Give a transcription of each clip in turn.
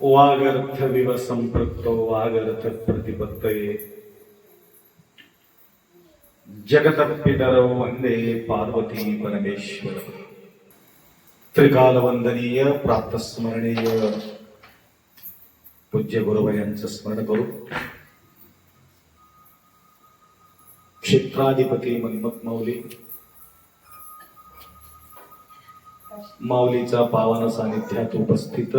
वागर्थ विव संपृक्तो वागर्थ प्रतिपत्तये जगतपितरौ वंदे पार्वती परमेश्वर. त्रिकालवंदनीय प्रातस्मरणीय पूज्य गुरुवर यांचं स्मरण करू. क्षेत्राधिपती मन्मथ माऊली माऊलीचा पावन सानिध्यात उपस्थित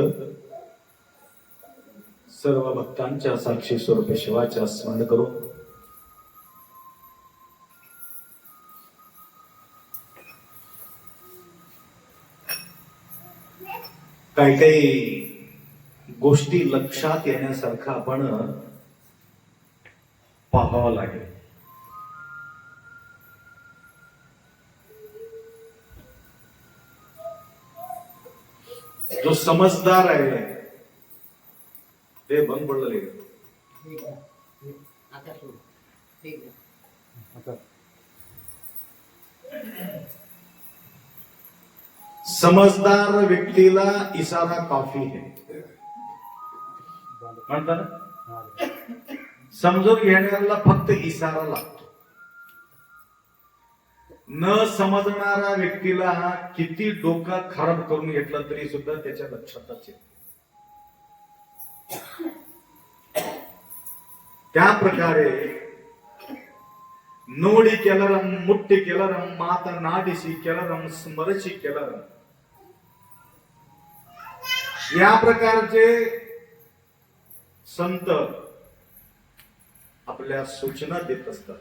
सर्व भक्तांच्या साक्षी स्वरूप शिवाच्या स्मरण करू. काही काही गोष्टी लक्षात येण्यासारखं आपण पाहावं लागेल. जो समजदार आहे ते बंद पडलं. समजदार व्यक्तीला इशारा काफी है म्हणतात ना. समजून घेणाऱ्याला फक्त इशारा लागतो. न समजणारा व्यक्तीला किती डोका खराब करून घेतलं तरी सुद्धा त्याच्या लक्षातच येत. त्या प्रकारे नोडी केलरम मुट्टी केलरम माता नादिशी केलरम स्मरशी केलरम या प्रकारचे संत आपल्या सूचना देत असतात.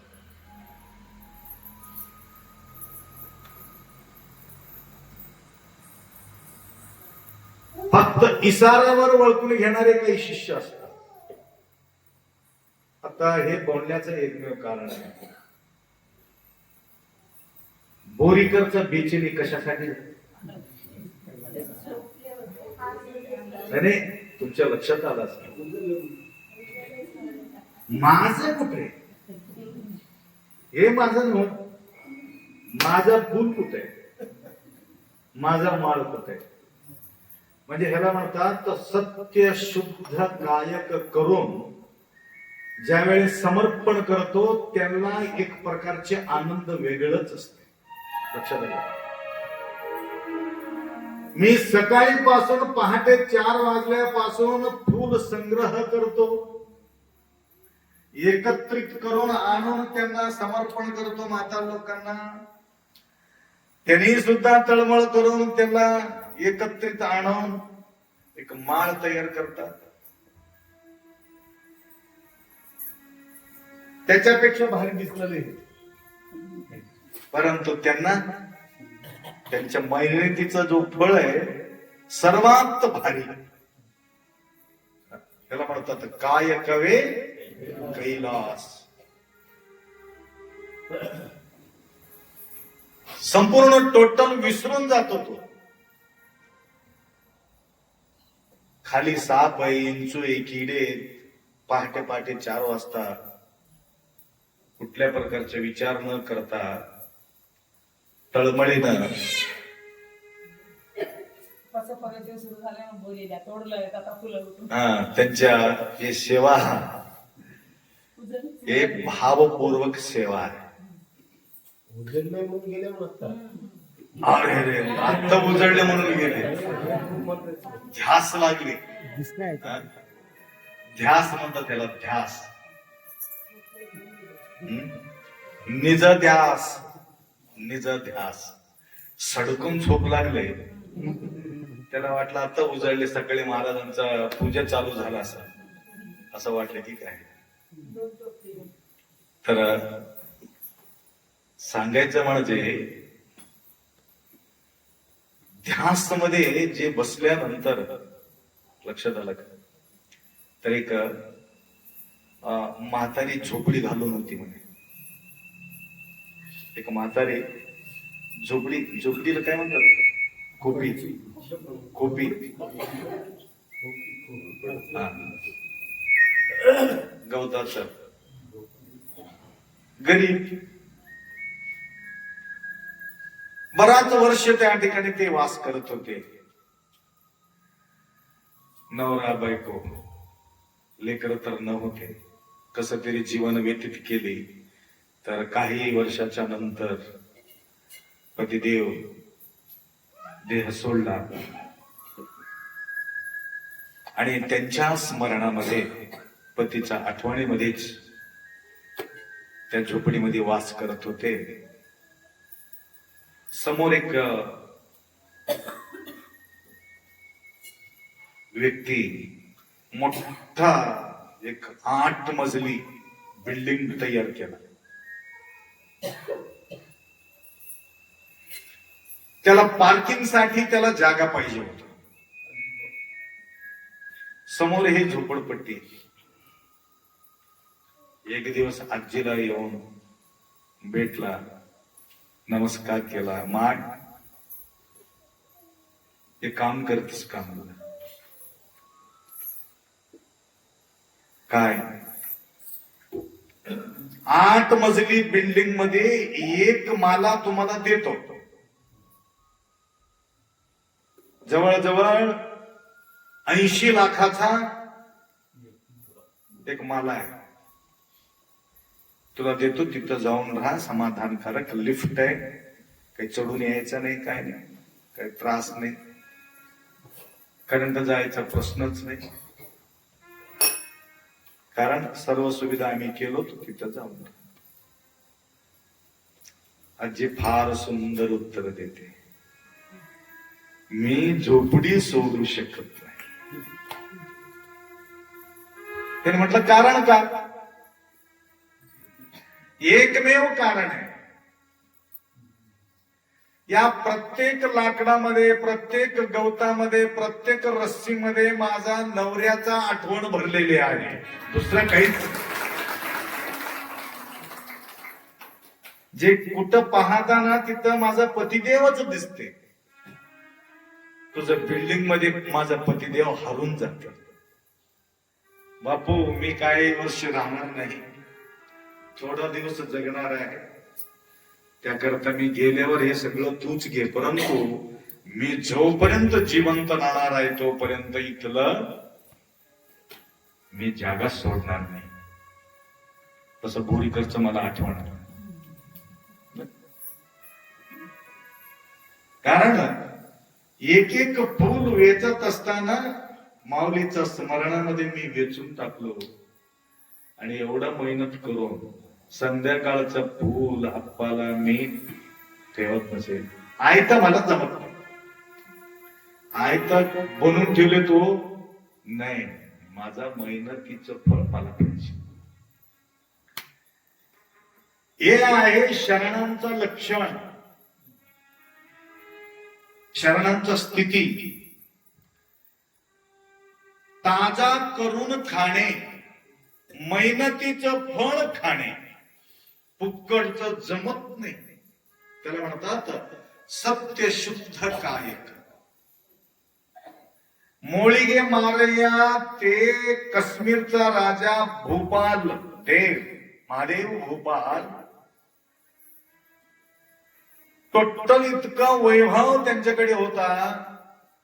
फक्त इशाऱ्यावर वळकून घेणारे काही शिष्य असतात. आता हे बोलण्याचं एकमेव कारण आहे. बोरीकरचं बेचैनी कशासाठी? नाही, तुमच्या लक्षात आलं असं. माझं कुठे हे माझं नव्हतं. माझा फूल कुठे, माझा माळ कुठे. म्हणजे ह्याला म्हणतात सत्य शुद्ध कायक करून ज्यावेळी समर्पण करतो त्याला एक प्रकारचे आनंद वेगळंच असते. लक्षात आलं. मी सकाळीपासून पहाटे 4 वाजल्यापासून फूल संग्रह करतो, एकत्रित करून आणून त्यांना समर्पण करतो माता लोकांना. त्यांनी सुद्धा तळमळ करून त्यांना एकत्रित आणून एक माळ तयार करतात. त्याच्यापेक्षा भारी दिसलेले, परंतु त्यांना त्यांच्या मेहनतीचा जो फळ आहे सर्वात भारी, त्याला म्हणतात काय कवे कैलास. संपूर्ण टोटल विसरून जातो तो. खाली साप आहे, इंचू आहे, किडे, पहाटे पहाटे 4 वाजता कुठल्या प्रकारचे विचार न करता तळमळीनं त्यांच्या हे सेवा, हे भावपूर्वक सेवा आहे. अरे आता उजळले म्हणून गेले, ध्यास लागले. ध्यास म्हणतात त्याला, ध्यास. निज ध्यास, निज ध्यास. सडकून झोप लागले. त्याला वाटलं आता उजळले, सकाळी महाराजांचा पूजा चालू झाला असं वाटलं की काय. तर सांगायचं म्हणजे ध्यास मध्ये जे बसल्यानंतर लक्षात आलं का, तर एक म्हातारी झोपडी घालून होती म्हणे. एक म्हातारी झोपडीला काय म्हणतात, खोपी खोपी हा, गवताचं गरीब, बराच वर्ष त्या ठिकाणी ते वास करत होते. नवरा बायको लेकर तर नव्हते. कसं तरी जीवन व्यतीत केले. तर काही वर्षाच्या नंतर पतिदेव देह सोडला आणि त्यांच्या स्मरणामध्ये, पतीच्या आठवणीमध्येच त्या झोपडीमध्ये वास करत होते. समोर एक व्यक्ती मोठा एक 8 मजली बिल्डिंग तयार केला. त्याला पार्किंग साठी त्याला जागा पाहिजे होती. समोर हे झोपडपट्टी. एक दिवस आजीला येऊन भेटला, नमस्कार केला. माय हे काम करतेस का मला? काय? 8 मजली बिल्डिंग मध्ये एक माला तुम्हाला देतो. जवळजवळ 80 लाखाचा एक माला आहे. तुला देतो, तिथं जाऊन राहा, समाधानकारक लिफ्ट आहे, काही चढून यायचं नाही, काय नाही, काही त्रास नाही, करंट जायचा प्रश्नच नाही, कारण सर्व सुविधा आम्ही केलो, तर तिथं जाऊन. आजी फार सुंदर उत्तर देते, मी झोपडी सोडू शकत नाही. त्याने म्हटलं कारण का? एकमेव कारण आहे, या प्रत्येक लाकडामध्ये, प्रत्येक गवतामध्ये, प्रत्येक रस्सीमध्ये माझा नवऱ्याचा आठवण भरलेली आहे. दुसरं काहीच. जे कुठं पाहताना तिथं माझा पतिदेवच दिसते. तुझं बिल्डिंग मध्ये माझा पतिदेव हरून जाते. बापू, मी काही वर्ष राहणार नाही, थोडा दिवस जगणार आहे. त्याकरता मी गेल्यावर हे सगळं तूच घे, परंतु मी जोपर्यंत जिवंत राहणार आहे तोपर्यंत इथलं मी जागा सोडणार नाही. तसं बोरीकरचं मला आठवण. कारण एक एक फूल वेचत असताना माऊलीच्या स्मरणामध्ये मी वेचून टाकलो. आणि एवढं मेहनत करून संध्याकाळचं फूल आप्पाला मी ठेवत नसेल. आयता मला जमत नाही. आयता बनवून ठेवले तो नाही. माझा मेहनतीचं फळ मला पाहिजे. हे आहे शरणांचं लक्षण, शरणांची स्थिती. ताजा करून खाणे, मेहनतीचं फळ खाणे, फुक्कडचं जमत नाही. त्याला म्हणतात सत्य शुद्ध कायक. मोळिगे मारया ते काश्मीरचा राजा भूपाल देव, महादेव भूपाल, टोटल इतका वैभव त्यांच्याकडे होता.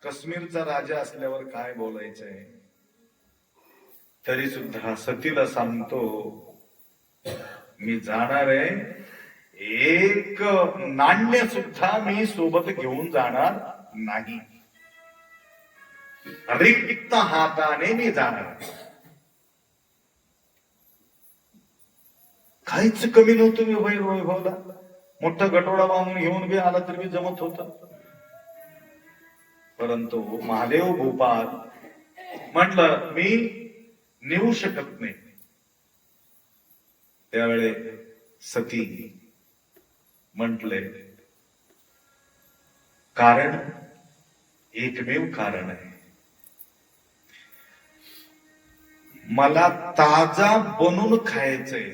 काश्मीरचा राजा असल्यावर काय बोलायचंय. तरी सुद्धा सतीला सांगतो, मी जाणार आहे, एक नाण्य सुद्धा मी सोबत घेऊन जाणार नाही. रिक्त हाताने मी जाणार. काहीच कमी नव्हतं मी वैभवला. मोठा गटोडा बांधून घेऊन बी आला तरी बी जमत होता. परंतु महादेव भूपाल म्हटलं मी नेऊ शकत नाही. त्यावेळे सती म्हटले, कारण एकमेव कारण आहे, मला ताजा बनून खायचंय.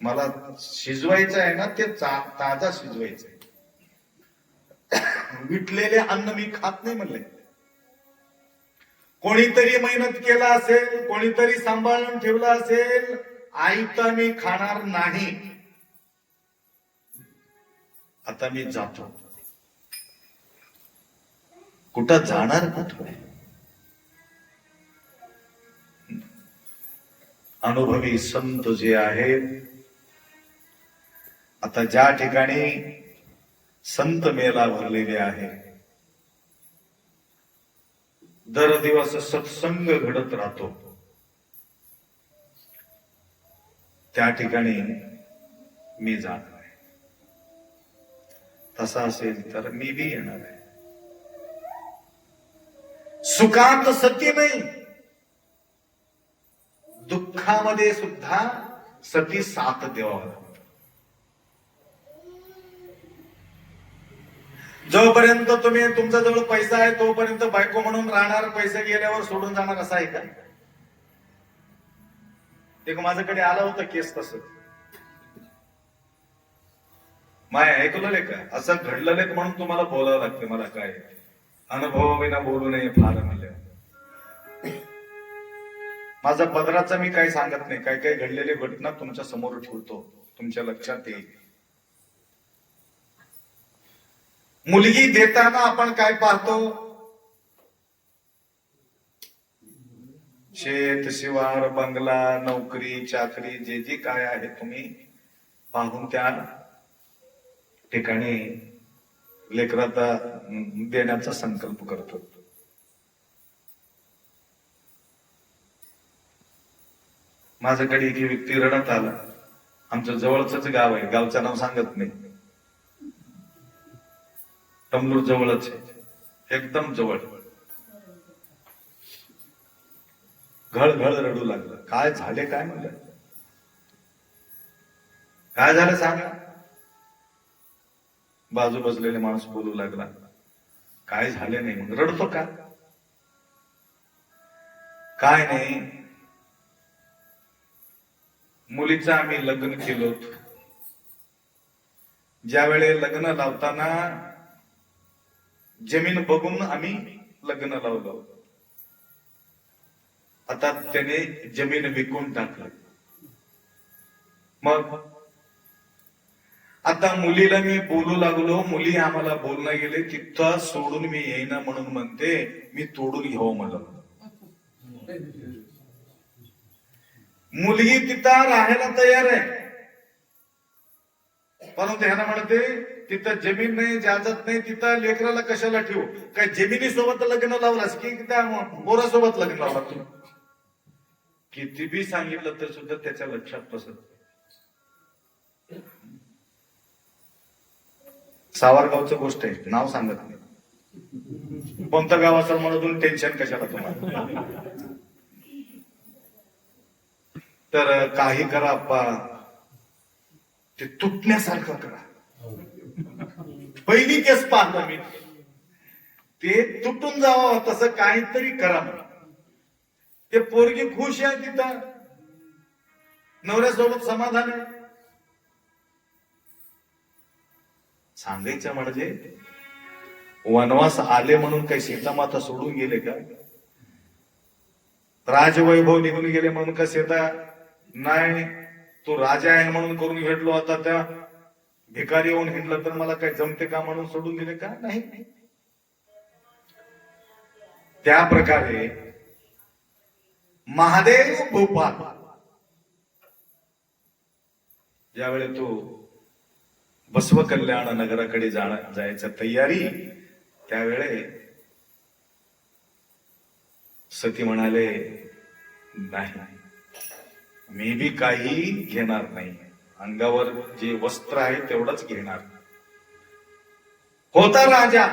मला शिजवायचं आहे ना, ते ताजा शिजवायचंय. विटलेले अन्न मी खात नाही म्हणले. कोणीतरी मेहनत केला असेल, कोणीतरी सांभाळून ठेवला असेल, आयतं मी खाणार नाही. आता मी जातो. कुठं जाणार कुठं? अनुभवी संत जे आहेत, आता ज्या ठिकाणी संत मेला भरलेले आहे, दर दिवस सत्संग घडत राहतो, त्या ठिकाणी मी जाणार आहे. तसा असेल तर मी बी येणार आहे. सुखात सती नाही, दुःखामध्ये सुद्धा सती साथ द्यावा. जोपर्यंत तुम्ही तुमच्या जवळ पैसा आहे तोपर्यंत बायको म्हणून राहणार, पैसे गेल्यावर सोडून जाणार, असं आहे का? एक माझ्याकडे आला होता केस तसं. माय ऐकलं का? असं घडलं म्हणून तुम्हाला बोलावं लागतं. मला काय अनुभव विना बोलू नये फार म्हणले. माझा पदराचा मी काही सांगत नाही, काय काय घडलेली घटना तुमच्या समोर ठेवतो, तुमच्या लक्षात येईल. मुलगी देताना आपण काय पाहतो? शेत, शिवार, बंगला, नोकरी, चाकरी, जे जे काय आहे तुम्ही पाहून त्या ठिकाणी लेकराचा देण्याचा संकल्प करतो. माझ्याकडे एक व्यक्ती रडत आला. आमचं जवळच गाव आहे, गावचं नाव सांगत नाही, तमलूर जवळच आहे, एकदम जवळ. घळ घळ रडू लागलं. काय झाले काय म्हणलं? काय झालं सांगा. बाजू बसलेले माणूस बोलू लागला, काय झाले नाही. मग रडतो का? काय नाही, मुलीचं आम्ही लग्न केलो. ज्यावेळे लग्न लावताना जमीन बघून आम्ही लग्न लावलं. आता त्याने जमीन विकून टाकलं. मग आता मुलीला मी बोलू लागलो, मुली आम्हाला बोलणं गेले, तिथं सोडून मी येईना म्हणून म्हणते मी तोडून घ्यावं म्हणलं. मुलगी तिथं राहायला तयार आहे, परंतु ह्याला म्हणते तिथं जमीन नाही, जाजत नाही, तिथं लेकराला कशाला ठेवू? काय जमिनी सोबत लग्न लावलास की त्या मोरासोबत लग्न लावला? तू किती बी सांगितलं तर सुद्धा त्याच्या लक्षात बसत. सावरगावचं गोष्ट आहे, नाव सांगत नाही. कोणतं गाव असेल म्हणून टेन्शन कशाला तुम्हाला? तर काही करा अप्पा, ते तुटण्यासारखं करा. पहिली केस पाहतो मी, ते तुटून जावं तसं काहीतरी करा. ते पोरगी खुश आहे, तिथं नवऱ्यासोबत समाधान आहे. सांगायचं म्हणजे वनवास आले म्हणून काही सीतामाता सोडून गेले का? राजवैभव निघून गेले म्हणून का सीता नाही? तो राजा आहे म्हणून करून भेटलो, आता त्या भिकारी येऊन हिंडलं तर मला काय जमते का म्हणून सोडून गेले का? नाही. त्या प्रकारे महादेव भोपाल ज्यावेळी तो बसव कल्याण नगराकडे जायच्या तयारी, त्यावेळे सती म्हणाले, नाही, मी बी काही घेणार नाही, अंगावर जे वस्त्र आहे तेवढंच घेणार. होता राजा,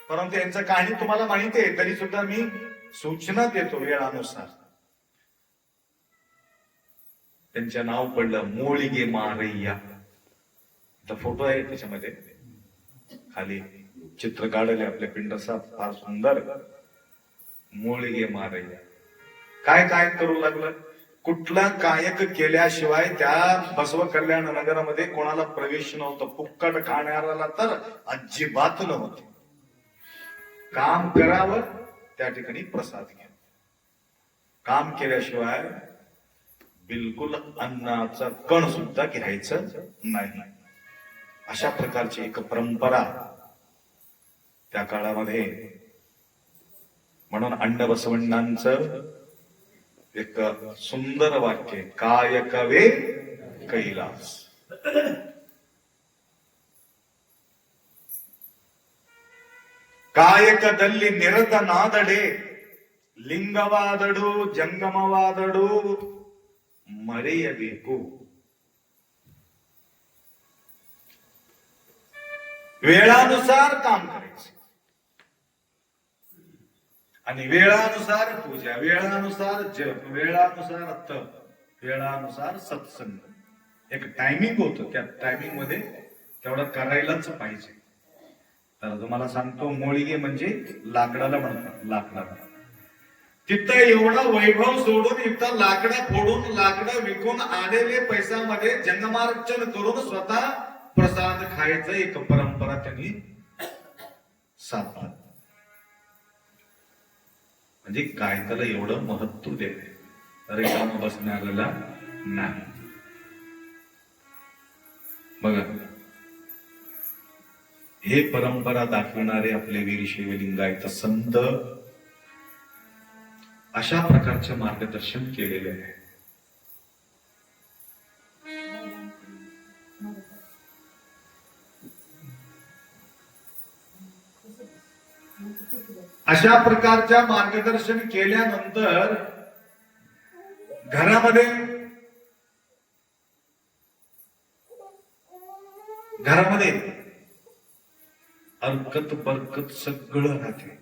परंतु यांचं कहाणी तुम्हाला माहिती आहे, तरी सुद्धा मी सूचना देतो वेळानुसार. त्यांचं नाव पडलं मोळिगे मारैया. तर फोटो आहे त्याच्यामध्ये, खाली चित्र काढले आपल्या पिंडसा, फार सुंदर. मोळगे मारయ్య काय काय करू लागलं. कुठला कायक केल्याशिवाय त्या बसव कल्याण नगरामध्ये कोणाला प्रवेश नव्हतं. फुक्कट खाणाऱ्याला तर अजिबात नव्हते. काम करावं, त्या ठिकाणी प्रसाद घ्या. काम केल्याशिवाय बिलकुल अन्नाचा कण सुद्धा घ्यायचं नाही. अशा प्रकारची एक परंपरा त्या काळामध्ये. म्हणून अण्ण बसवण्णांचं एक सुंदर वाक्य, कायकवे कैलास. ಕಾಯಕದಲ್ಲಿ ನಿರತ ನಾದಡೆ ಲಿಂಗವಾದಡು ಜಂಗಮವಾದಡು ಮರೆಯಬೇಕು. वेळानुसार काम करायचं आणि वेळानुसार पूजा, वेळानुसार जप, वेळानुसार तप, वेळानुसार सत्संग. एक टायमिंग होतं, त्या टायमिंग मध्ये तेवढं करायलाच पाहिजे. तर तुम्हाला सांगतो, मोळगे म्हणजे लाकडाला म्हणतात, लाकडाला. तिथं एवढा वैभव सोडून इथं लाकडं फोडून लाकडं विकून आलेले पैशामध्ये जंगमार्चन करून स्वतः प्रसाद खायचं एक परंपरा त्यांनी साधली. म्हणजे काय त्याला एवढं महत्व देते, रिकाम बसणाऱ्याला नाही. बघा, हे परंपरा दाखवणारे आपले वीर शिवलिंगायत संत अशा प्रकारचे मार्गदर्शन केलेले आहे. अशा प्रकारच्या मार्गदर्शन केल्यानंतर घरामध्ये अलकत बरकत सगळं राहते.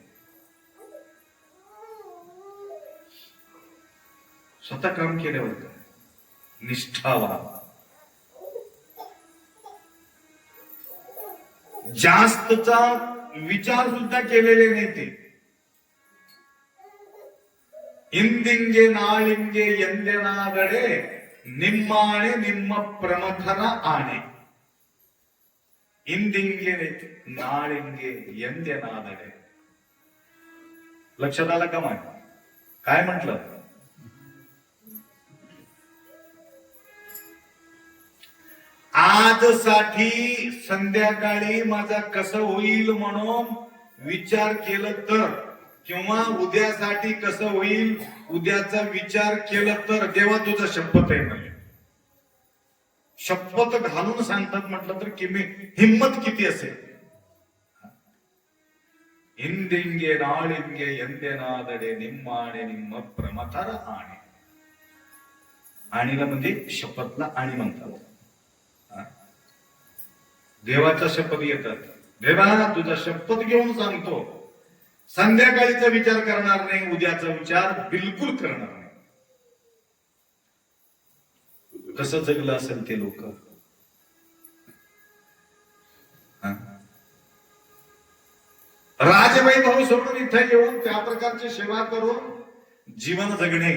स्वतः काम केल्यावर निष्ठावान, जास्तचा विचार सुद्धा केलेले नाही ते. ಇಂದಿಂಗೆ ನಾಳಿಂಗೆ ಎಂದೆನಾದಡೆ ನಿಮ್ಮಾಣೆ ನಿಮ್ಮ ಪ್ರಮಥನ ಆಣೆ. इंदिंगे नाळिंगे यंदेनादडे. लक्षात आलं का? काय म्हटलं? आजसाठी संध्याकाळी माझा कसं होईल म्हणून विचार केलं तर, किंवा उद्यासाठी कसं होईल उद्याचा विचार केला तर, देवा तुझा शपथ आहे म्हणजे. शपथ घालून सांगतात म्हटलं तर हिम्मत किती असेल. इंदिंगे नाळिंगे यंदेनादडे निम्माणे निम्म प्रमथर आणे. आणीला म्हणजे शपथला आणि म्हणतात. देवाचा शपथ येतात. देवा तुझा शपथ घेऊन सांगतो, संध्याकाळीचा विचार करणार नाही, उद्याचा विचार बिलकुल करणार नाही. कसं जगलं असेल ते लोक. राजवैभव सोडून इथं येऊन त्या प्रकारची सेवा करून जीवन जगणे.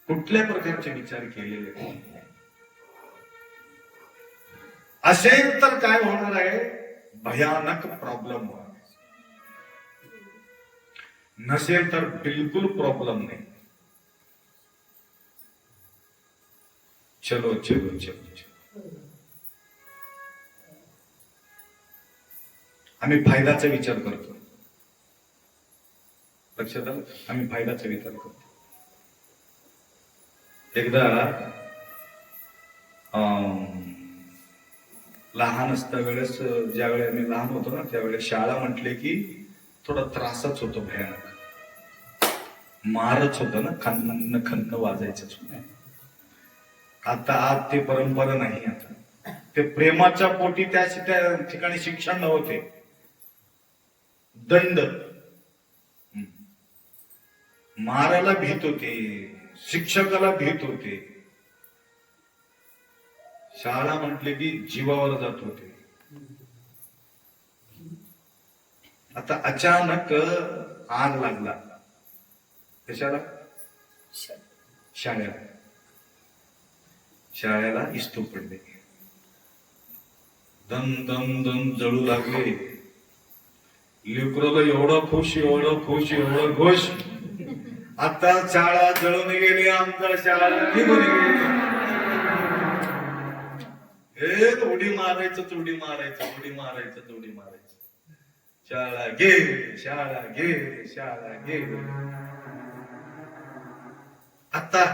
कुठल्या प्रकारचे विचार केलेले असेल तर काय होणार आहे? भयानक प्रॉब्लेम होणार. नसेल तर बिलकुल प्रॉब्लेम नाही. चलो चलो चलो चलो. आम्ही फायद्याचा विचार करतो. लक्षात आलं? आम्ही फायद्याचा विचार करतो. एकदा लहान असता वेळेस, ज्यावेळी आम्ही लहान होतो ना, त्यावेळेस शाळा म्हटले की थोडा त्रासच होतो, भयानक मारच होतं ना, खन्न खन्न वाजायचंच. आता आज ते परंपरा नाही. आता ते प्रेमाच्या पोटी त्या ठिकाणी शिक्षण नव्हते, दंड. मारायला भीत होते, शिक्षकाला भीत होते. शाळा म्हटले की जीवावर जात होते. आता अचानक आग लागला. कशाला? शाळेला. शाळेला इस्तू पडले. दम दम दम जळू लागले. लेकराला एवढं खुश, एवढं खुश, एवढं खुश. आता शाळा जळून गेली, आमच्या शाळा निघून गेली. हे उडी मारायचं, उडी मारायचं, उडी मारायचं, उडी मारायचं. शाळा गे, शाळा गे, शाळा गे. आता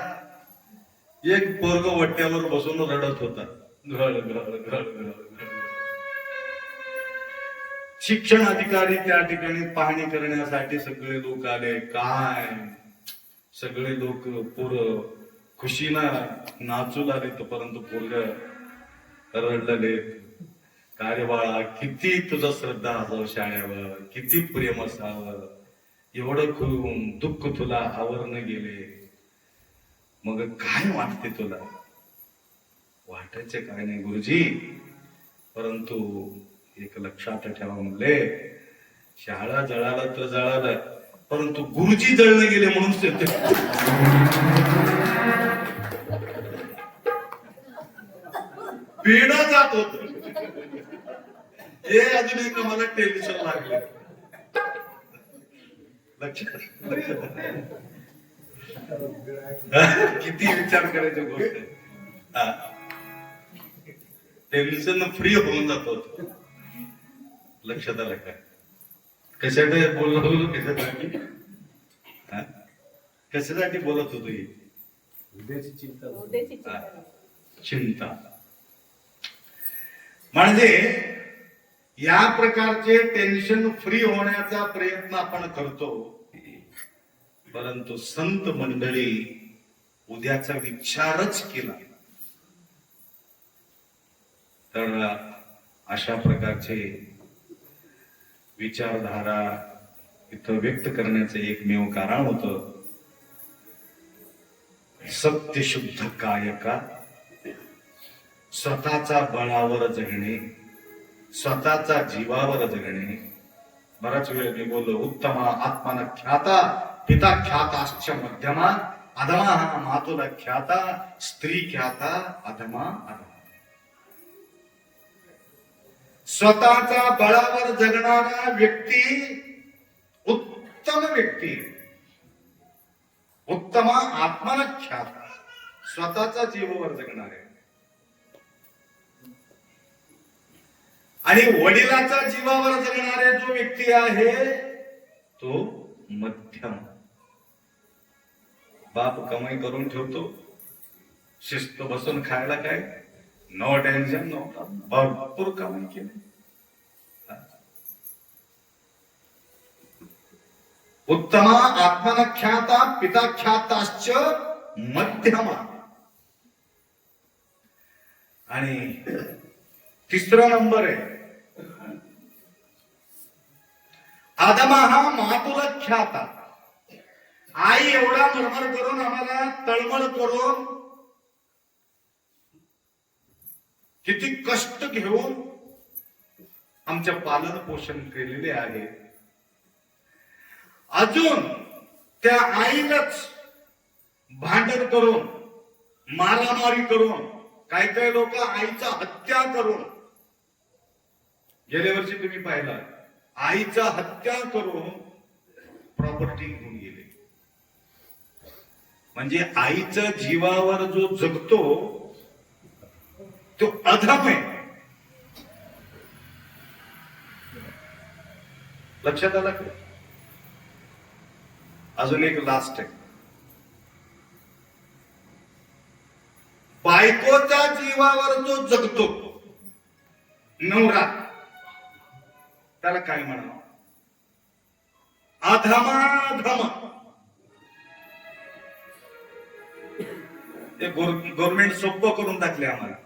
एक पोरग वट्ट्यावर बसून रडत होता. घळ घळ घळ घळ. शिक्षण अधिकारी त्या ठिकाणी पाहणी करण्यासाठी सगळे लोक आले. काय सगळे लोक पोरं खुशीनं नाचू लागले, परंतु पोरग रडले. काय रे बाळा, किती तुझा श्रद्धा असावं शाळेवर, किती प्रेम असावं, एवढं दुःख तुला आवरणं गेले, मग काय वाटते तुला? वाटायचे काय नाही गुरुजी, परंतु एक लक्षात ठेवा म्हणले, शाळा जळाला तर जळाला, परंतु गुरुजी जळले गेले म्हणून पेढ जात होत. हे अजून एक मला टेन्शन लागले. लक्षात किती विचार करायची गोष्ट आहे. टेन्शन फ्री होऊन जातो. लक्षात आलं काय? कशासाठी बोललो? कशासाठी कशासाठी बोलत होतो? चिंता. म्हणजे या प्रकारचे टेन्शन फ्री होण्याचा प्रयत्न आपण करतो, परंतु संत मंडळी उद्याचा विचारच केला तर अशा प्रकारचे विचारधारा इथं व्यक्त करण्याचं एकमेव कारण होतं. सत्यशुद्ध कायका, स्वतःचा बळावर जगणे, स्वतःचा जीवावर जगणे. बराच वेळ मी बोललो, उत्तमा आत्मान ख्याता पिता ख्याताश्च मध्यमा अधमा मातुला ख्याता स्त्री ख्याता अधमा अधमा. स्वतःच्या बळावर जगणारा व्यक्ती उत्तम व्यक्ती. उत्तमा आत्मान ख्याता, स्वतःचा जीवावर जगणारे. आणि वडिलाचा जीवावर जगणारे जो व्यक्ती आहे तो मध्यम. बाप कमाई करून ठेवतो, शिस्त बसून खायला काय, नो टेन्शन नव्हता, भरपूर कमाई केली. उत्तमा आत्मन ख्याता पिता ख्याताश्च मध्यमा. आणि तिसरा नंबर आहे आदमा हा मातुला ख्याता. आई एवढा मरमर करून, आम्हाला तळमळ करून, किती कष्ट घेऊन आमच्या पालन पोषण केलेले आहे. अजून त्या आईलाच भांडण करून, मारामारी करून, काही काही लोक आईचा हत्या करून, गेल्या वर्षी तुम्ही पाहिला, आईचा हत्या करून प्रॉपर्टी घेऊन गेले. म्हणजे आईच्या जीवावर जो जगतो तो अधम आहे. लक्षात आलं का? अजून एक लास्ट आहे. बायकोच्या जीवावर जो जगतो नवरा, त्याला काय म्हणावं? अधमाधम. ते गव्हर्नमेंट सोपं करून टाकले आम्हाला.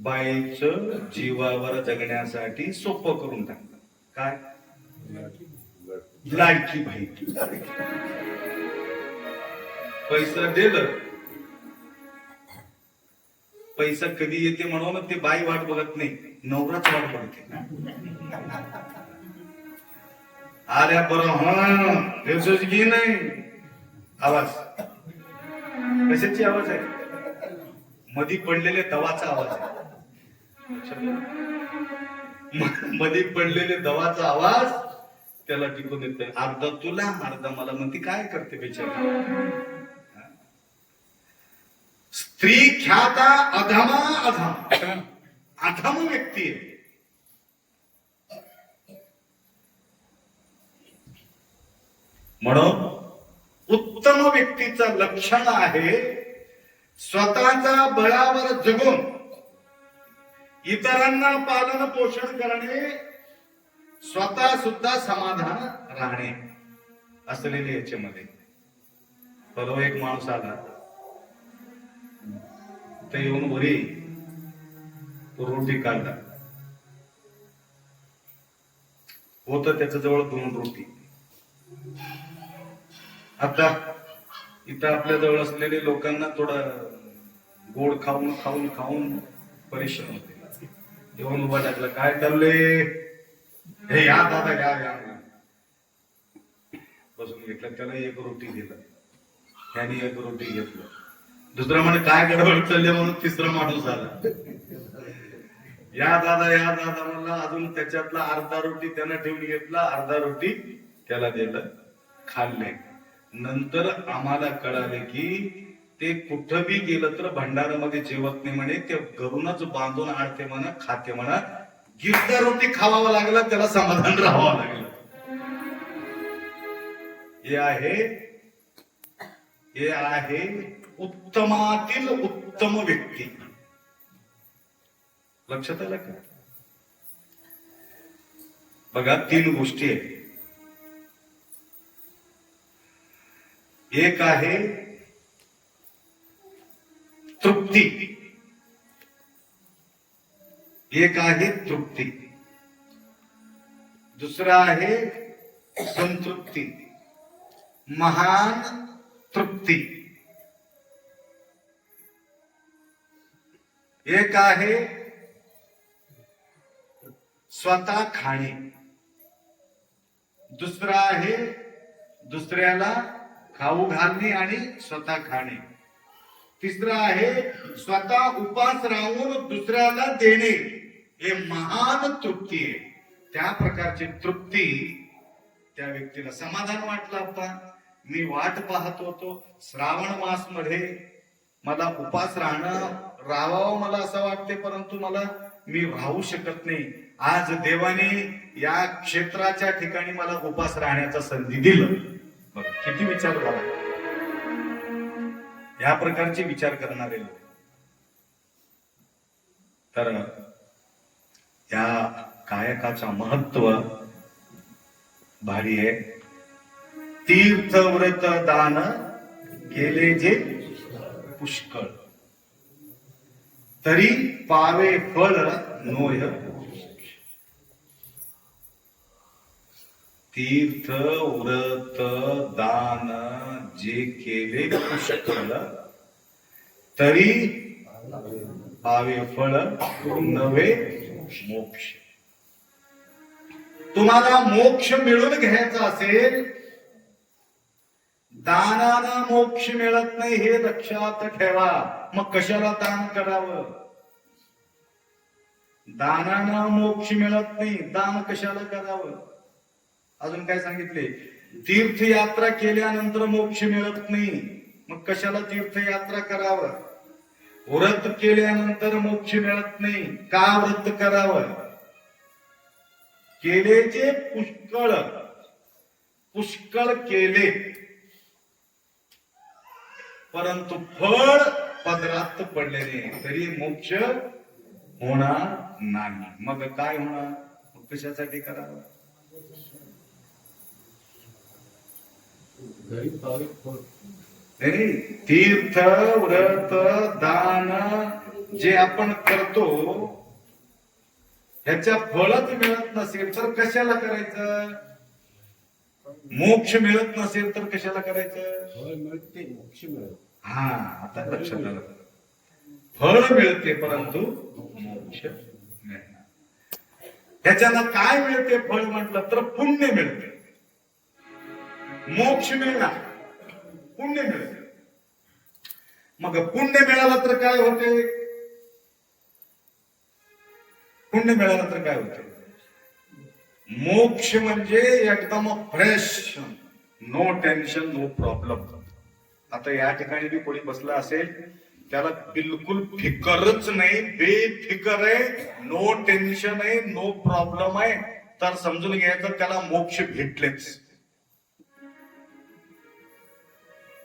बाईचं जीवावर जगण्यासाठी सोपं करून टाकलं. काय? लाडकी बाई. पैसा दिलं पैसा कधी येते म्हणून ते बाई वाट बघत नाही, नवराच वाट बघते. आल्या बरं दिवसाची घे नाही आवाज. कशाची आवाज आहे? मधी पडलेले दवाचा आवाज आहे. मध्ये पडलेले दवाचा आवाज त्याला टिकून येतोय. अर्धा तुला अर्धा मला. म्हणते काय करते बिचारी. स्त्री ख्याता अधमा अधम अधम व्यक्ती आहे. म्हणून उत्तम व्यक्तीचं लक्षण आहे स्वतःच्या बळावर जगून इतरांना पालन पोषण करणे, स्वतः सुद्धा समाधान राहणे असलेले याच्यामध्ये. परवा एक माणूस आला, तर येऊन वरी रोटी काढला. होत त्याच्या जवळ 2 रोटी. आता इथं आपल्या जवळ असलेले लोकांना थोडं गोड खाऊन खाऊन खाऊन परेशान होते. येऊन उभा टाकला, काय चाललंय? हे या दादा या या. बसून घेतलं, त्याला 1 रोटी दिलं, त्याने 1 रोटी घेतलं. दुसरा म्हणे काय गडबड चालले म्हणून 3रा माणूस आला. या दादा म्हणला. अजून त्याच्यातला अर्धा रोटी त्यानं ठेवून घेतला, अर्धा रोटी त्याला दिलं, खाल्ले. नंतर आम्हाला कळाले की ते कुठं बी गेलं तर भंडारामध्ये जेवत नाही म्हणे, ते घरूनच बांधून आणते म्हणा, खाते म्हणा. गिरता रोटी खावावं लागलं, त्याला समाधान राहावं लागलं. हे आहे उत्तमातील उत्तम व्यक्ती. लक्षात आलं का? बघा 3 गोष्टी आहेत. एक आहे तृप्ती, एक आहे तृप्ती, दुसरा आहे संतृप्ती, महान तृप्ती. एक आहे स्वतः खाणे, दुसरा आहे दुसऱ्याला खाऊ घालणे आणि स्वतः खाणे, तिसरा आहे स्वतः उपास राहून दुसऱ्याला देणे. हे महान तृप्ती आहे. त्या प्रकारची तृप्ती त्या व्यक्तीला. समाधान वाटलं. आता मी वाट पाहत होतो श्रावण मास मध्ये मला उपास राहावं मला असं वाटते, परंतु मी राहू शकत नाही. आज देवाने या क्षेत्राच्या ठिकाणी मला उपास राहण्याचा संधी दिलं. किती विचार झाला. या प्रकारचे विचार करणारे लोक. तर या कायकाचा महत्व भारी आहे. तीर्थ व्रत दान केले जे पुष्कळ, तरी पावे फळ नोय. तीर्थ व्रत दान जे केले पुष्कळ, तरी पावे फळ नवे मोक्ष. तुम्हाला मोक्ष मिळून घ्यायचा असेल, दानानं मोक्ष मिळत नाही हे लक्षात ठेवा. मग कशाला दान करावं? दानानं मोक्ष मिळत नाही, दान कशाला करावं? अजून काय सांगितले? तीर्थयात्रा केल्यानंतर मोक्ष मिळत नाही, मग कशाला तीर्थयात्रा करावं? व्रत केल्यानंतर मोक्ष मिळत नाही, का व्रत करावं? केलेचे पुष्कळ, पुष्कळ केले, परंतु फळ पदरात पडलेले, तरी मोक्ष होणार नाही. मग काय होणार? मग कशासाठी करावं? तीर्थ व्रत दान जे आपण करतो ह्याच्या फळच मिळत नसेल तर कशाला करायचं? मोक्ष मिळत नसेल तर कशाला करायचं? फळ मिळते, मोक्ष मिळत. हा, आता लक्षात आलं. फळ मिळते परंतु मोक्ष मिळणार. त्याच्यानं काय मिळते फळ म्हटलं तर पुण्य मिळते. मोक्ष मिळणार, पुण्य मिळते. मग पुण्य मिळालं तर काय होते? पुण्य मिळालं तर काय होते? मोक्ष म्हणजे एकदम fresh, no tension, no problem. आता या ठिकाणी बी कोणी बसला असेल त्याला बिलकुल फिकरच नाही, बेफिकर आहे, नो टेन्शन आहे, नो प्रॉब्लेम आहे, तर समजून घ्यायचं त्याला मोक्ष भेटलेच.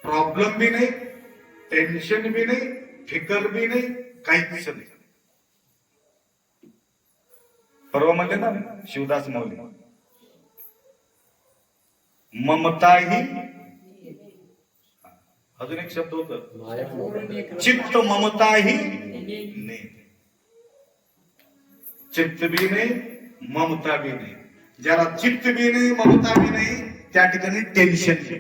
प्रॉब्लेम बी नाही, टेन्शन बी नाही, फिकर बी नाही, काहीच नाही. परवा म्हणले ना शिवदास मौली, ममता ही, अजून एक शब्द होत, चित्त ममता ही नाही. चित्त बी नाही, ममता बी नाही. ज्याला चित्त बी नाही, ममता बी नाही, त्या ठिकाणी टेन्शन नाही.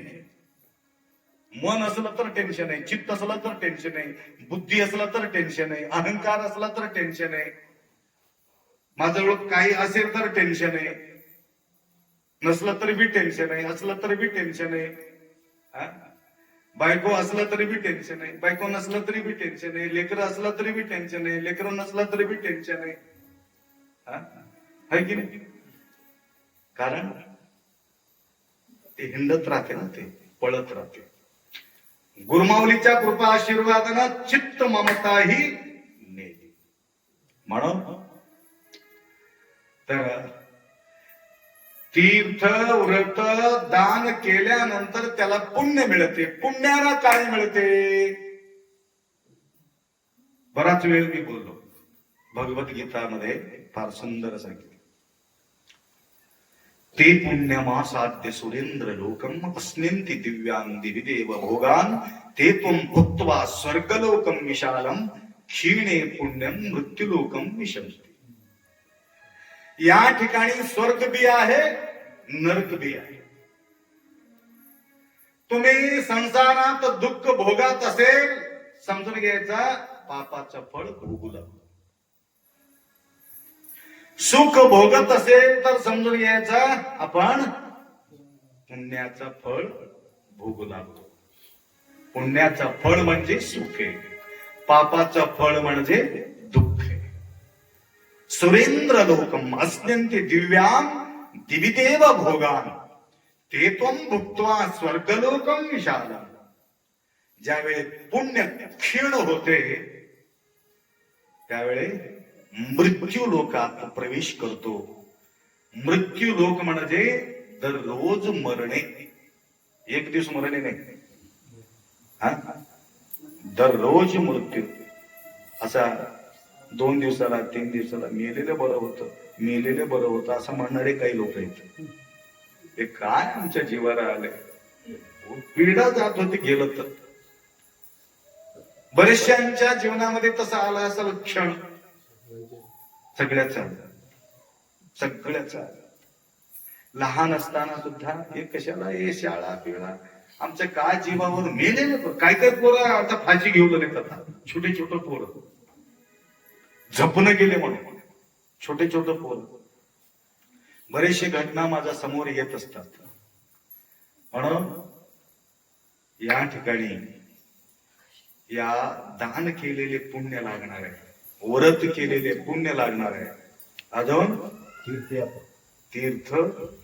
मन असलं तर टेन्शन आहे, चित्त असलं तर टेन्शन आहे, बुद्धी असलं तर टेन्शन आहे, अहंकार असला तर टेन्शन आहे, माझ्याजवळ काही असेल तर टेन्शन आहे, नसलं तरी बी टेन्शन आहे, असलं तरी बी टेन्शन आहे, बायको असलं तरी बी टेन्शन आहे, बायको नसलं तरी बी टेन्शन आहे, लेकरं असलं तरी बी टेन्शन आहे, लेकरं नसलं तरी बी टेन्शन आहे की नाही? कारण ते हिंडत राहते ना, ते पळत राहते. गुरुमाऊलीच्या कृपा आशीर्वादानं चित्त ममता ही नेली. म्हणून तर तीर्थ व्रत दान केल्यानंतर त्याला पुण्य मिळते. पुण्याला काय मिळते? बराच वेळ मी बोललो, भगवद्गीतामध्ये फार सुंदर सांगितलं. ते पुण्यमासाद्य सुरेंद्र लोकम अस्मिन्ति दिव्यां दिवि देव भोगान ते त्वं भुक्त्वा स्वर्गलोकम विशालम क्षीणे पुण्यम मृत्युलोकम विशंति. या ठिकाणी स्वर्ग बी आहे, नरक बी आहे. तुम्ही संसारात दुःख भोगात असेल, समजून घ्यायचा पापाचं फळ भोगू लागलं. सुख भोगत असेल तर समजून घ्यायचा आपण पुण्याचं फळ भोगू लागलो. पुण्याचं फळ म्हणजे सुख आहे, पापाचं फळ म्हणजे दुःख आहे. सुरेंद्र लोकम अस्मिन्ति दिव्यां दिवि देव भोगान ते त्वं भुक्त्वा स्वर्गलोकम विशालम. ज्यावेळी पुण्य क्षीण होते त्यावेळी मृत्यू लोकात प्रवेश करतो. मृत्यू लोक म्हणजे दररोज मरणे, एक दिवस मरणे नाही, दररोज मृत्यू. असा 2 दिवसाला 3 दिवसाला मेलेलं बरं होतं, मेलेलं बरं होतं असं म्हणणारे काही लोक आहेत. ते काय आमच्या जीवाला आले, पिढा जात होते गेलं तर. बरेचशांच्या जीवनामध्ये तसा आला असेल क्षण, सगळ्याचा. लहान असताना सुद्धा हे कशाला, हे शाळा पिळा, आमच्या काय जीवावर मेले. काय काय पोरं आता फाशी घेऊन येतात, छोटे छोटे पोरं झपून गेले म्हणून, छोटे छोटे पोरं. बरेचशे घटना माझ्या समोर येत असतात. म्हणून या ठिकाणी या दान केलेले पुण्य लागणार आहे, व्रत केलेले पुण्य लागणार आहे, अजून तीर्थ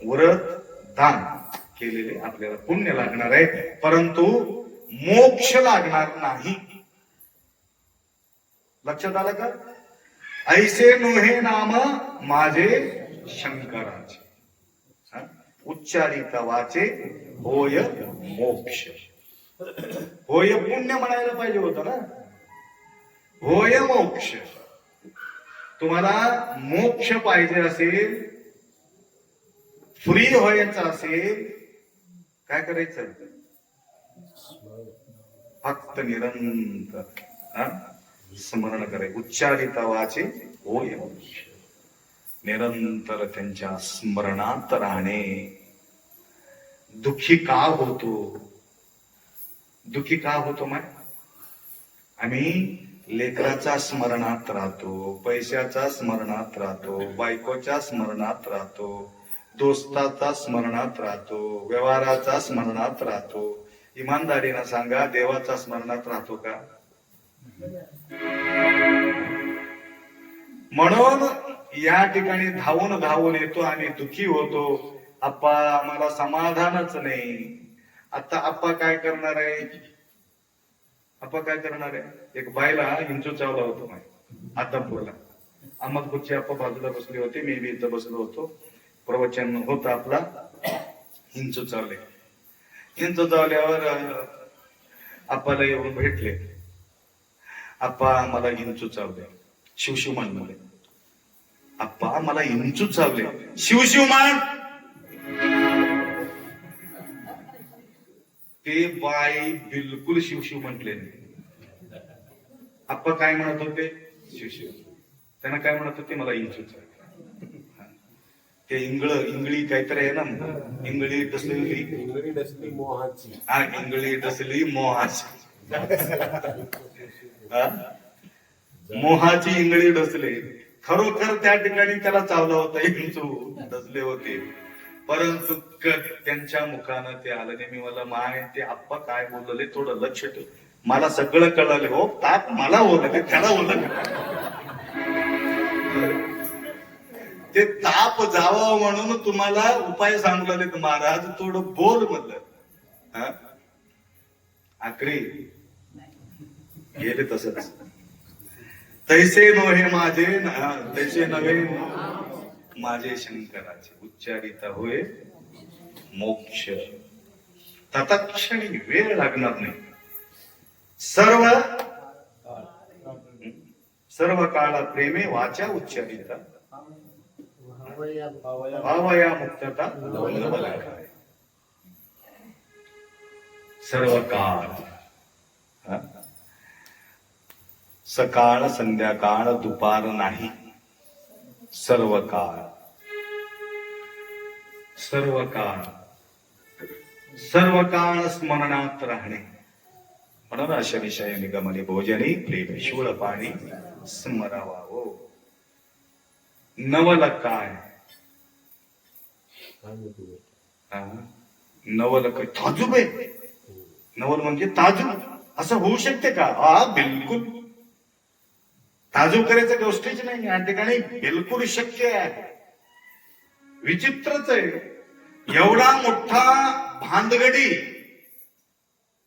व्रत दान केलेले आपल्याला पुण्य लागणार आहे, परंतु मोक्ष लागणार नाही. लक्षात आलं का? ऐसे नोहे नाम माझे शंकराचे, उच्चारिता वाचे होय मोक्ष. होय पुण्य म्हणायला पाहिजे होतं ना, होय मोक्ष. तुम्हाला मोक्ष पाहिजे असेल, फ्री व्हायचं असेल, काय करायचं? फक्त निरंतर स्मरण करायचं. उच्चारिता वाचे होय मोक्ष. निरंतर त्यांच्या स्मरणात राहणे. दुःखी का होतो? दुःखी का होतो? आम्ही लेकराचा स्मरणात राहतो, पैशाचा स्मरणात राहतो, बायकोच्या स्मरणात राहतो, दोस्ताचा स्मरणात राहतो, व्यवहाराचा स्मरणात राहतो. इमानदारीनं सांगा, देवाचा स्मरणात राहतो का? म्हणून या ठिकाणी धावून धावून येतो आणि दुखी होतो. आप्पा आम्हाला समाधानच नाही. आता आप्पा काय करणार आहे? आप्पा काय करणार आहे? एक बायला हिंचू चावला होतो आदमपूरला. अहमदपूरची आप्पा बाजूला बसली होती, मी बी इथं बसलो होतो. प्रवचन होतं आपला. हिंचू चावले. हिंचू चावल्यावर आप्पाला येऊन भेटले. आप्पा मला हिंचू चावले. शिवशिव मान म्हणले. आप्पा मला हिंचू चावले. शिवशिव मान. ते बाई बिलकुल शिवशिव म्हटले नाही. आप्पा काय म्हणत होते? शिवशिव. त्यांना काय म्हणत होते? मला हिंचू चावले. ते इंगळी काहीतरी आहे ना, इंगळी डसली मोहाची. हा, इंगळी डसली मोहाची. मोहाची इंगळी डसले. खरोखर त्या ठिकाणी त्याला चावलं होतं, हिंचू डसले होते. परंतु त्यांच्या मुखानं ते आलं नाही. मी मला माय ते आप्पा काय बोलले थोडं लक्ष ठेव. मला सगळं कळलं. हो, ताप मला बोलले, त्याला बोललं. ते ताप जावं म्हणून तुम्हाला उपाय सांगले महाराज, थोडं बोल म्हणलं. आखरी गेले तसंच. तैसे नव्हे माझे, तैसे नव्हे माझे शंकराचे, उच्चारिता होय मोक्ष. तत्क्षणी वेळ लागणार नाही. सर्व काळ प्रेमे वाचा उच्चारिता, भावया मुक्तता नवलकाय. सर्व काळ, सकाळ संध्याकाळ दुपार नाही. सर्व काळ, सर्व काळ, सर्व काळ स्मरणात राहणे. म्हणून अशा विषय निगमने भोजनी प्रेम शूळ पाणी स्मरावावो. नवल काय? नवल काय? ताजुब आहे. नवल म्हणजे ताजुब. असं होऊ शकते का? हा, बिलकुल. ताजुब करायचं गोष्टीच नाही या ठिकाणी. बिलकुल शक्य आहे. विचित्रच आहे. एवढा मोठा भानगडी,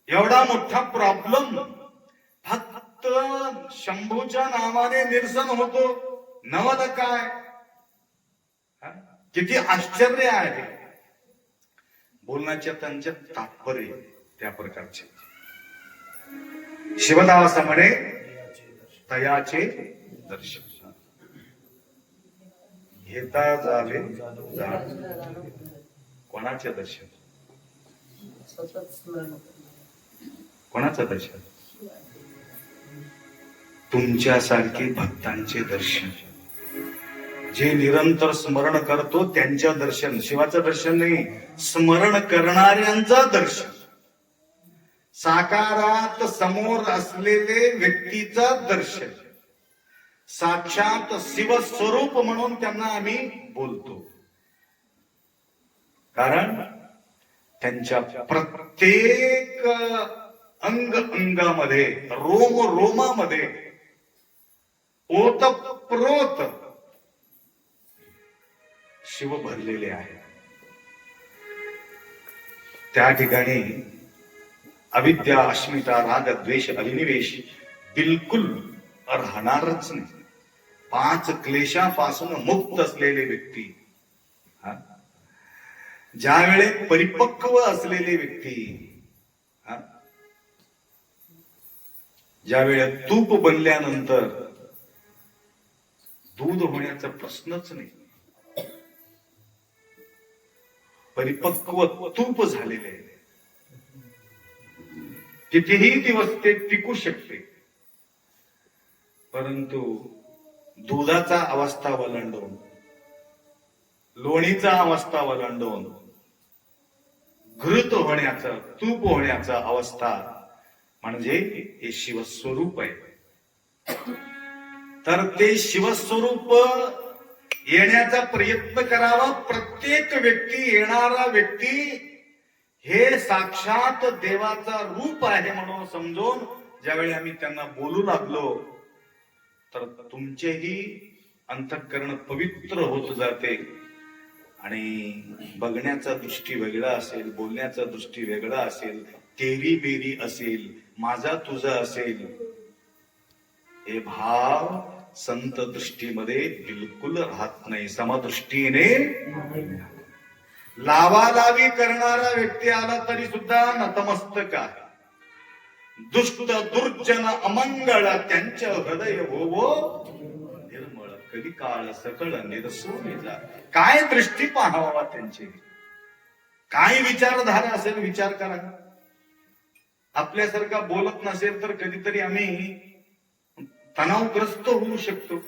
एवढा मोठा प्रॉब्लेम फक्त शंभूच्या नावाने निरसन होतो. नवल काय? किती आश्चर्य आहे. बोलण्याच्या त्यांच्या तात्पर्य त्या प्रकारचे. शिवदास म्हणे तयाचे दर्शन घेता झाले. कोणाचे दर्शन? कोणाचं दर्शन? तुमच्यासारखे भक्तांचे दर्शन. जे निरंतर स्मरण करतो त्यांच्या दर्शन. शिवाचं दर्शन नाही, स्मरण करणाऱ्यांचं दर्शन. साकारात समोर असलेले व्यक्तीचं दर्शन. साक्षात शिवस्वरूप म्हणून त्यांना आम्ही बोलतो. कारण त्यांच्या प्रत्येक अंग अंगामध्ये, रोम रोमामध्ये ओतप्रोत शिव भरलेले आहे. त्या ठिकाणी अविद्या, अस्मिता, राग, द्वेष, अभिनिवेश बिलकुल राहणारच नाही. 5 क्लेशापासून मुक्त असलेले व्यक्ती, ज्या वेळेस परिपक्व असलेले व्यक्ती, ज्या वेळेस तूप बनल्यानंतर दूध होण्याचा प्रश्नच नाही. परिपक्व तूप झालेले कितीही दिवस ते टिकू शकते. परंतु दुधाचा अवस्था वलंडून, लोणीचा अवस्था वलंडून घृत होण्याचा, तूप होण्याचा अवस्था म्हणजे हे शिवस्वरूप आहे. तर ते शिवस्वरूप येण्याचा प्रयत्न करावा. प्रत्येक व्यक्ती, येणारा व्यक्ती हे साक्षात देवाचा रूप आहे म्हणून समजून ज्यावेळी आम्ही त्यांना बोलू लागलो तर तुमचेही अंतःकरण पवित्र होत जाते आणि बघण्याचा दृष्टी वेगळा असेल, बोलण्याचा दृष्टी वेगळा असेल, तेरी बेरी असेल, माझा तुझा असेल. हे भाव संत दृष्टीमध्ये बिलकुल राहत नाही. समदृष्टीने लावालावी करणारा व्यक्ती आला तरी सुद्धा नतमस्तक आहे. दुष्ट दुर्जन अमंगळ त्यांच्या हृदय होवो निर्मळ. कधी काळ सकळ निरसून जा. काय दृष्टी पाहावा त्यांची, काय विचारधारा असेल विचार करा. आपल्यासारखा बोलत नसेल तर कधीतरी आम्ही तणावग्रस्त होऊ शकतो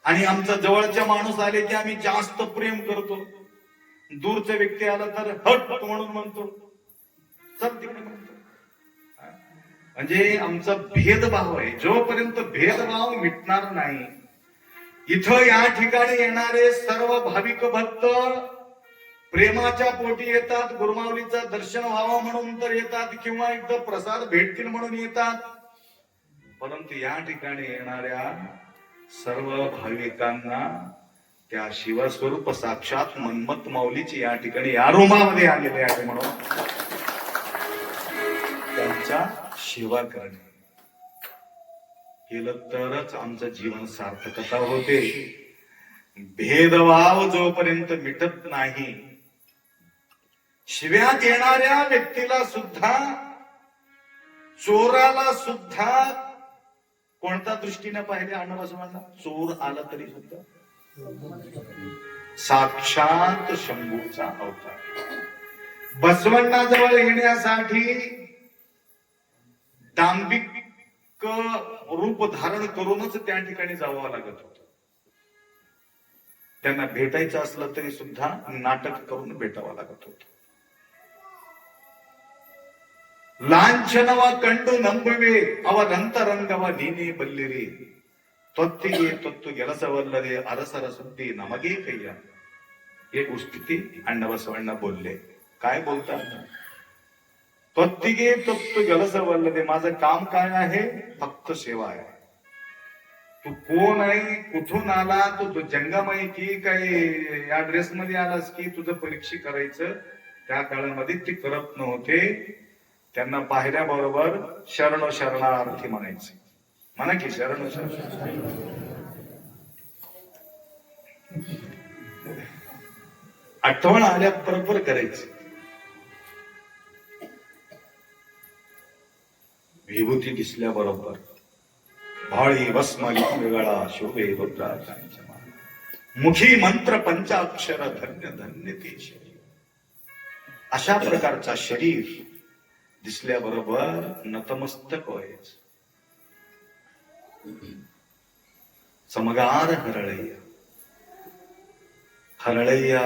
आणि आमचा जवळचा माणूस आले की आम्ही जास्त प्रेम करतो. दूरचा व्यक्ती आला तर हट म्हणून म्हणतो, चल तिकडे म्हणतो. म्हणजे आमचा भेदभाव आहे. जोपर्यंत भेदभाव मिटणार नाही, इथं या ठिकाणी येणारे सर्व भाविक भक्त प्रेमाच्या पोटी येतात, गुरुमाऊलीचं दर्शन व्हावं म्हणून तर येतात किंवा एकदा प्रसाद भेटतील म्हणून येतात. परंतु या ठिकाणी येणाऱ्या सर्व भाविकांना त्या शिवस्वरूप साक्षात मन्मथ माऊलीची या ठिकाणी या रूमामध्ये आलेले आहे म्हणून त्यांच्या सेवा करणे केलं तरच आमचं जीवन सार्थकता होते. भेदभाव जोपर्यंत मिटत नाही, शिव्या देणाऱ्या व्यक्तीला सुद्धा, चोराला सुद्धा कोणत्या दृष्टीने पाहिले अण्णाबसवांना? चोर आला तरी सुद्धा साक्षात शंभूचा अवतार. बसवण्णाजवळ येण्यासाठी दांभिक रूप धारण करूनच त्या ठिकाणी जावं लागत होतं. त्यांना भेटायचं असलं तरी सुद्धा नाटक करून भेटावं लागत होतं. ಲಾಂಛನವ ಕಂಡು ನಂಬುವೆ ಅವರಂತರಂಗವ ನೀನೇ ಬಲ್ಲಿರಿ ತೊತ್ತಿಗೆ ತೊತ್ತು ಗೆಲಸವಲ್ಲದೆ ಅರಸರ ಸುದ್ದಿ ನಮಗೆ ಕೈಯ. एक स्थिती अण्णाबसवण्ण बोलले. काय बोलतात? त्वत्तिगे तत्व गलसवल्लदे. माझं काम काय आहे? फक्त सेवा आहे. तू कोण आहे, कुठून आला, तू जंगम आहे की काय या ड्रेस मध्ये आलास की तुझं परीक्षा करायचं. त्या काळामध्ये ते करत नव्हते. त्यांना पाहिल्याबरोबर शरण शरणार्थी म्हणायचे. म्हणा की शरण शरण. आठवण आल्या बरोबर करायची. विभूती दिसल्याबरोबर भाळी भस्मली गळा शोभे रुद्राच्या मुखी मंत्र पंचाक्षर धन्य धन्य ते शरीर. अशा प्रकारचा शरीर दिसल्याबरोबर नतमस्तक व्हायचं. समगार हरळय्या. हरळय्या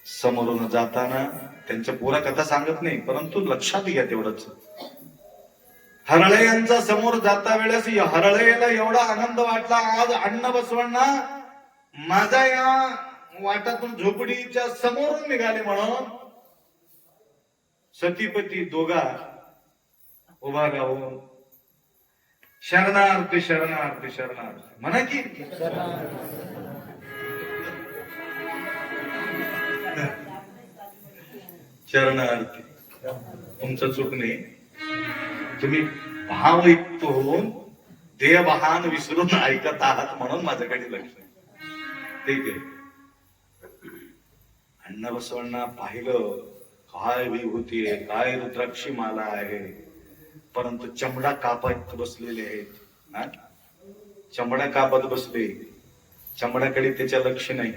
समोरून जाताना त्यांच्या पुरा कथा सांगत नाही, परंतु लक्षात घ्या तेवढंच. हरळय्यांचा समोर जाता वेळेस हरळय्याला एवढा आनंद वाटला. आज अण्णाबसवांना माझा या वाटातून झोपडीच्या समोरून निघाले म्हणून सतीपती दोघा उभा राहून शरणार्थी शरणार्थी शरणार्थी म्हणा की. शरणार्थी. तुमचं चूक नाही. तुम्ही भावयुक्त होऊन देहभान विसरून ऐकत आहात म्हणून माझ्याकडे लक्ष. ठीक आहे. अण्णाबसवांना पाहिलं काय विभूती आहे, काय रुद्राक्षी माला आहे, परंतु चमडा कापत बसलेले आहेत. चमडा कापत बसले. चमड्याकडे त्याच्या लक्ष नाही,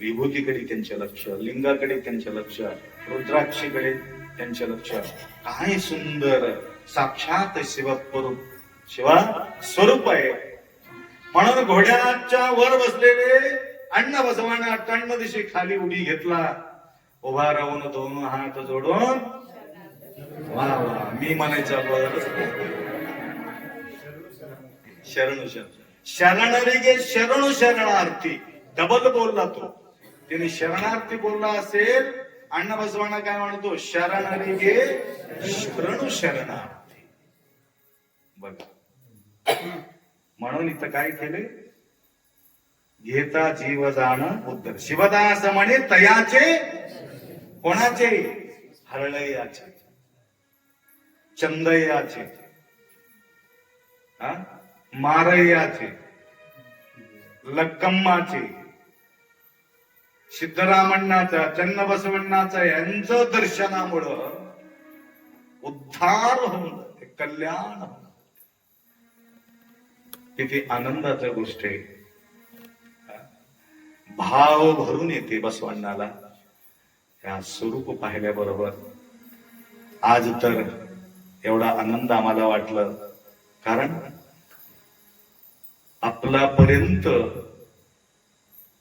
विभूतीकडे त्यांचे लक्ष, लिंगाकडे त्यांचे लक्ष, रुद्राक्षीकडे त्यांचे लक्ष. काय सुंदर साक्षात शिवा स्वरूप आहे म्हणून घोड्याच्या वर बसलेले अण्णाबसवांना अठ्ठावन्न दिशे खाली उडी घेतला. उभा राहून दोन हात जोडून वा वा मी म्हणायचं बरं शरणु शरणरिगे शरणु शरणार्थी, डबल बोलला तो. तिने शरणार्थी बोलला असेल, अण्णा बसवांना काय म्हणतो, शरणरिगे शरणु शरणार्थी. बघा, म्हणून इथं काय केले, घेता जीव जाण उद्धर. शिवदास म्हणे तयाचे, कोणाचे, हरळयाचे, चंदयाचे, मारयाचे, लक्कम्माचे, सिद्धरामण्णाचा, चन्नबसवण्णाचा, यांचं दर्शनामुळं उद्धार होऊन कल्याण होऊन. किती आनंदाची गोष्ट आहे. भाव भरून येते बसवण्णाला या स्वरूप पाहिल्याबरोबर. आज तर एवढा आनंद आम्हाला वाटलं, कारण आपल्यापर्यंत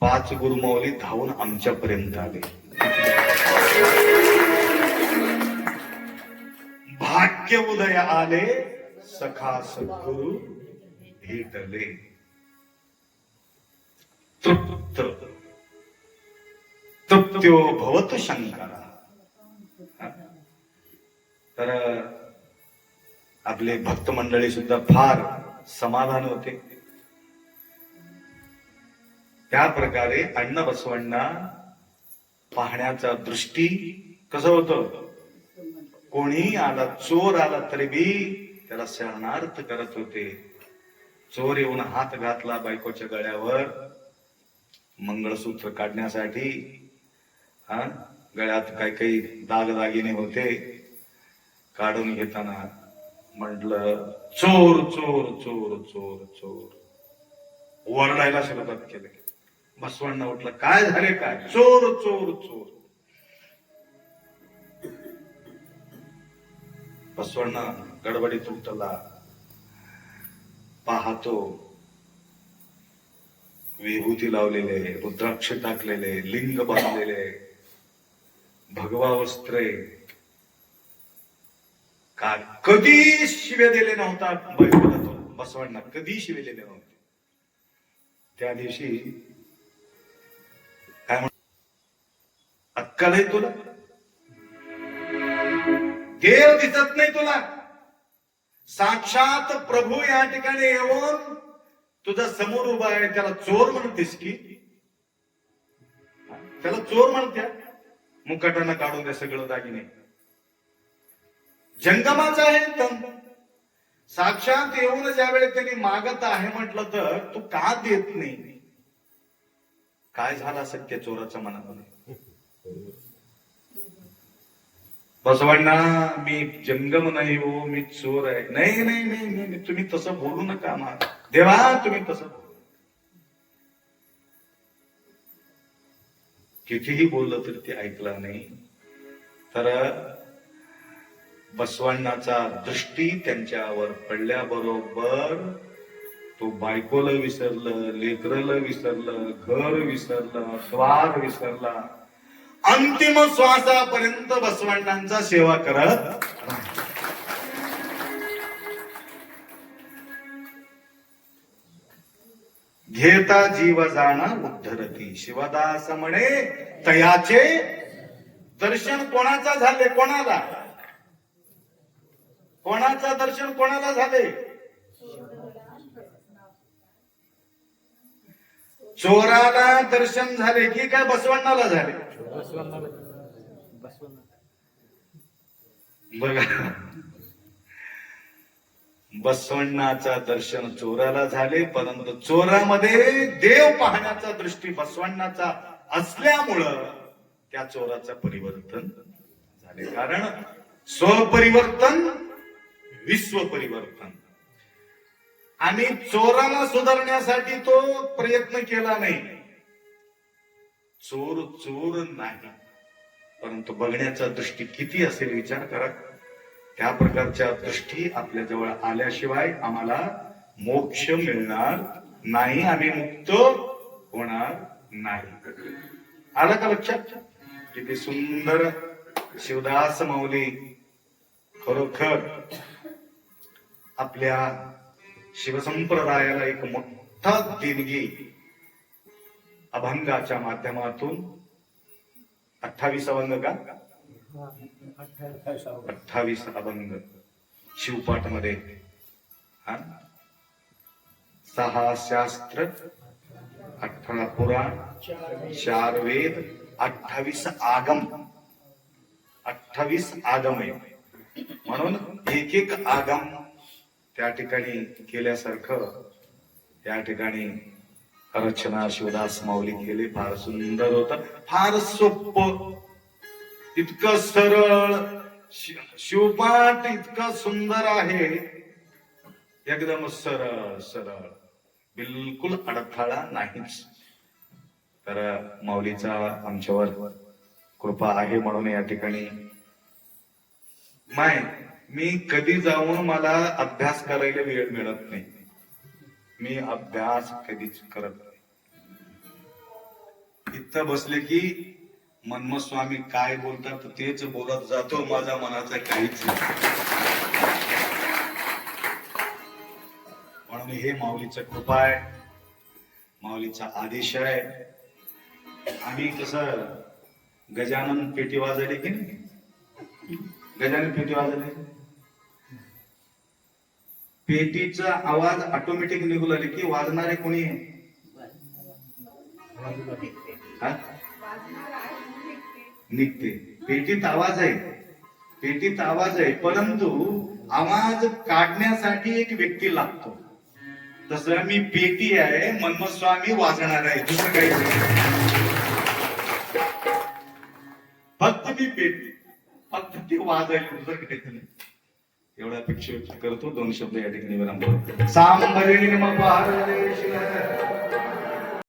5 गुरुमाऊली धावून आमच्यापर्यंत आले. भाग्य उदय आले, सखा सद्गुरु भेटले. तृप्त तृप्त्यो भवत शंकरा. तर आपले भक्त मंडळी सुद्धा फार समाधान होते. त्या प्रकारे अण्णा बसवण्णा पाहण्याचा दृष्टी कसं होतं, कोणी आला, चोर आला तरी बी त्याला शरणार्थ करत होते. चोर येऊन हात घातला बायकोच्या गळ्यावर मंगळसूत्र काढण्यासाठी, गळ्यात काही दागदागिने होते, काढून घेताना म्हटलं चोर चोर चोर चोर चोर, ओरडायला सुरुवात केली. बसवण्णा उठला, काय झाले काय, चोर चोर चोर. बसवण्णा गडबडीत उठला, पाहतो विभूती लावलेले, रुद्राक्ष टाकलेले, लिंग बांधलेले, भगवा वस्त्रे. का कधी शिवे दिले नव्हता बायकोला तो बसवण्णा, कधी शिवे दिले नव्हते. त्या दिवशी काय म्हण, अक्कल आहे तुला, देव दिसत नाही तुला, साक्षात प्रभू या ठिकाणी येऊन तुझा समोर उभा आहे, त्याला चोर म्हणतेस की, त्याला चोर म्हणत्या. मुकाटानं काढून द्या सगळं दागिने, जंगमाचा आहे तन. साक्षात येऊन ज्यावेळी त्यांनी मागत आहे म्हटलं तर तू का देत नाही. काय झाला सत्य चोराच्या मनामध्ये. बसवण्णा मी जंगम नाही हो, मी चोर आहे. नाही नाही नाही, तुम्ही तसं बोलू नका देवा, तुम्ही तसं बोलू. कितीही बोललं तरी ते ऐकलं नाही. तर बसवण्णाचा दृष्टी त्यांच्यावर पडल्याबरोबर तो बायकोला विसरलं, लेकरला विसरलं, घर विसरलं, द्वार विसरला. अंतिम श्वासापर्यंत बसवण्णांचा सेवा करत. घेता जीव जाणा उद्धरती. शिवदास म्हणे तयाचे दर्शन कोणाचा झाले, कोणाला, कोणाचा दर्शन कोणाला झाले. चोराला दर्शन झाले की काय बसवण्णाला झाले. बघा, बसवण्णाचा दर्शन चोराला झाले, परंतु चोरामध्ये देव पाहण्याचा दृष्टी बसवण्णाचा असल्यामुळं त्या चोराचं परिवर्तन झाले. कारण स्वपरिवर्तन विश्व परिवर्तन. आणि चोराला सुधारण्यासाठी तो प्रयत्न केला नाही. चोर चोर नाही, परंतु बघण्याचा दृष्टी किती असेल विचार करा. त्या प्रकारच्या दृष्टी आपल्या जवळ आल्याशिवाय आम्हाला मोक्ष मिळणार नाही, आम्ही मुक्त होणार नाही. आलं का लक्षात. किती सुंदर शिवदास माऊली खरोखर आपल्या शिवसंप्रदायाला एक मोठा देणगी अभंगाच्या माध्यमातून 28 अभंग का 28 अभंग शिवपाठ मध्ये 6 शास्त्र 18 पुराण 4 वेद 28 आगम 28 आगम आहे. म्हणून एक एक आगम त्या ठिकाणी केल्यासारखं या ठिकाणी रचना शिवदास माऊली केले. फार सुंदर होत, फार सोपं, इतकं सरळ शिवपाठ इतकं सुंदर आहे, एकदम सरळ सरळ, बिलकुल अडथळा नाहीच. तर माऊलीचा आमच्यावर कृपा आहे म्हणून या ठिकाणी मी कधी जाऊन मला अभ्यास करायला वेळ मिळत नाही. मी अभ्यास कधीच करत नाही. इथं बसले की मनमत स्वामी काय बोलतात तेच बोलत जातो, माझा मनाचा काहीच नाही. म्हणून हे माऊलीचं कृपा आहे, माऊलीचा आदेश आहे. आम्ही कसं गजानन पेटी वाजवली की नाही, गजानन पेटी वाजवली, पेटीचा आवाज ऑटोमॅटिक निघू लागले की वाजणारे कोणी निघते. पेटीत आवाज आहे, पेटीत आवाज आहे, परंतु आवाज काढण्यासाठी एक व्यक्ती लागतो. तसं मी पेटी आहे, मनमत स्वामी वाजणार आहे, दुसरं काही नाही. फक्त मी पेटी, फक्त ती वाजायला, दुसरं काही नाही. एवढा अपेक्षा करतो. 2 शब्द या ठिकाणी विराम. सांबरे नमः पार्वती